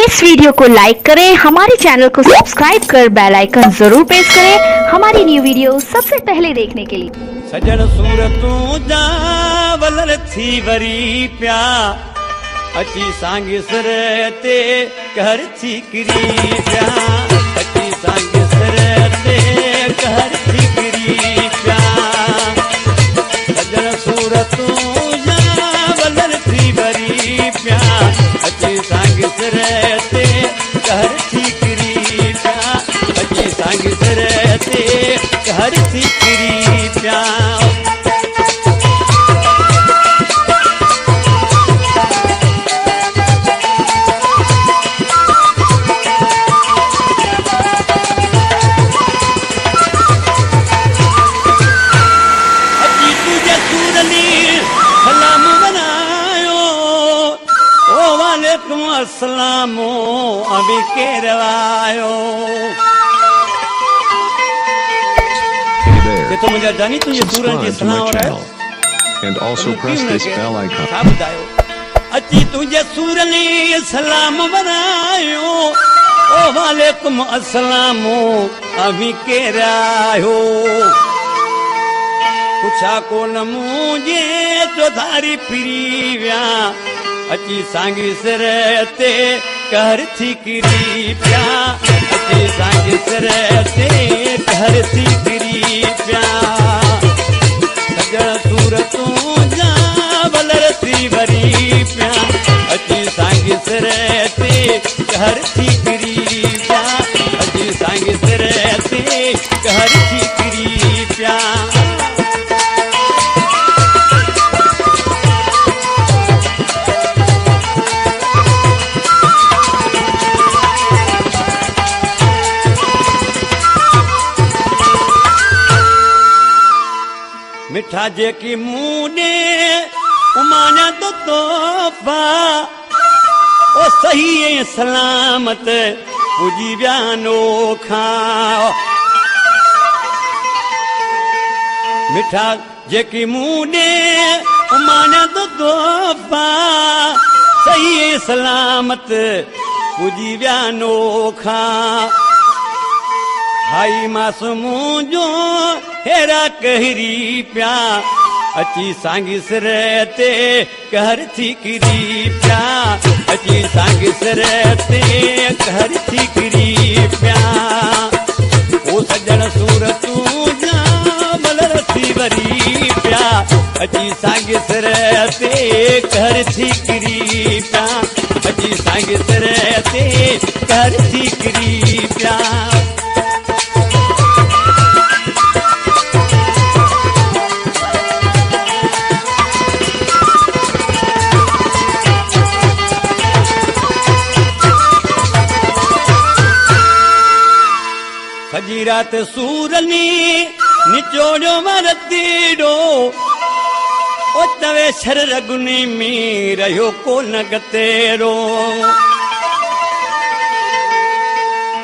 इस video को like करें, हमारे चैनल को सब्सक्राइब कर बेल आइकन जरूर प्रेस करें हमारी न्यू वीडियो सबसे पहले देखने के लिए। सजन सूरतूं जा वलर थी वरी प्या अची सांगिसर ते कहर थी किरी प्या अची सांगिसर ते कहर थी किरी प्या सजन सूरतूं जा वलर थी वरी प्या अची सांगिसर ते कहर थी किरी प्या अची सांगिसर ते कहर थी किरी प्या अस्सलामो अभी केरवायो Hey तो मुझे जानी तुझे सूरज जी subscribe to my सलाम हो रहा channel है and also press this bell icon. क्या बतायो अची तुझे सूरली सलाम बनायो ओ वालेकुम अस्सलामो अभी केरायो पुछा को न मुझे तो धारी फिरी व्या अची सांगिसर ते कहर थी किरी प्या अची सांगिसर ते कहर थी किरी प्या सजन सूरतूं जा वलर थी वरी प्या अची सांगिसर ते कहर थी किरी प्या अची सांगिसर ते कहर थी किरी प्या मिठा जेकी मूने उमाना तो तोहफा ओ सही सलामत पुजी व्यानो खा मिठा जेकी मूने उमाना तो तोहफा सही सलामत पुजी व्यानो खा हाई मासूमू जो हेरा कहरी प्या अची सांगिसर ते कहर थी किरी प्या अची सांगिसर ते कहर थी किरी प्या ओ सजन सूरतूं जा वलर थी वरी प्या अची सांगिसर ते कहर थी किरी प्या अची सांगिसर ते कहर थी किरी प्या सजी रात सूरनी निचोड़ो मरतीड़ो ओ तवे शर रगुनी में रहो को न गतेरो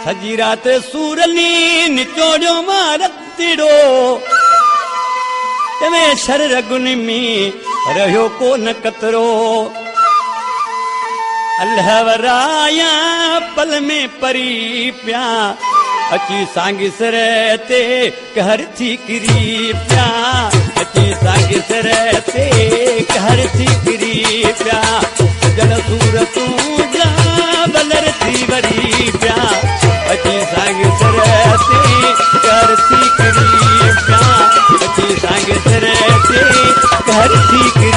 सजी रात सूरनी निचोड़ो मरतीड़ो तवे शर रगुनी में रहो को न कतरो अल्लाह वराया पल में परी प्या अची सांगिसर ते कहर थी किरी प्या अची सांगिसर ते कहर थी किरी प्या सजन सूरतूं जा वलर थी वरी प्या अची सांगिसर ते कहर थी किरी प्या अची सांगिसर ते कहर थी किरी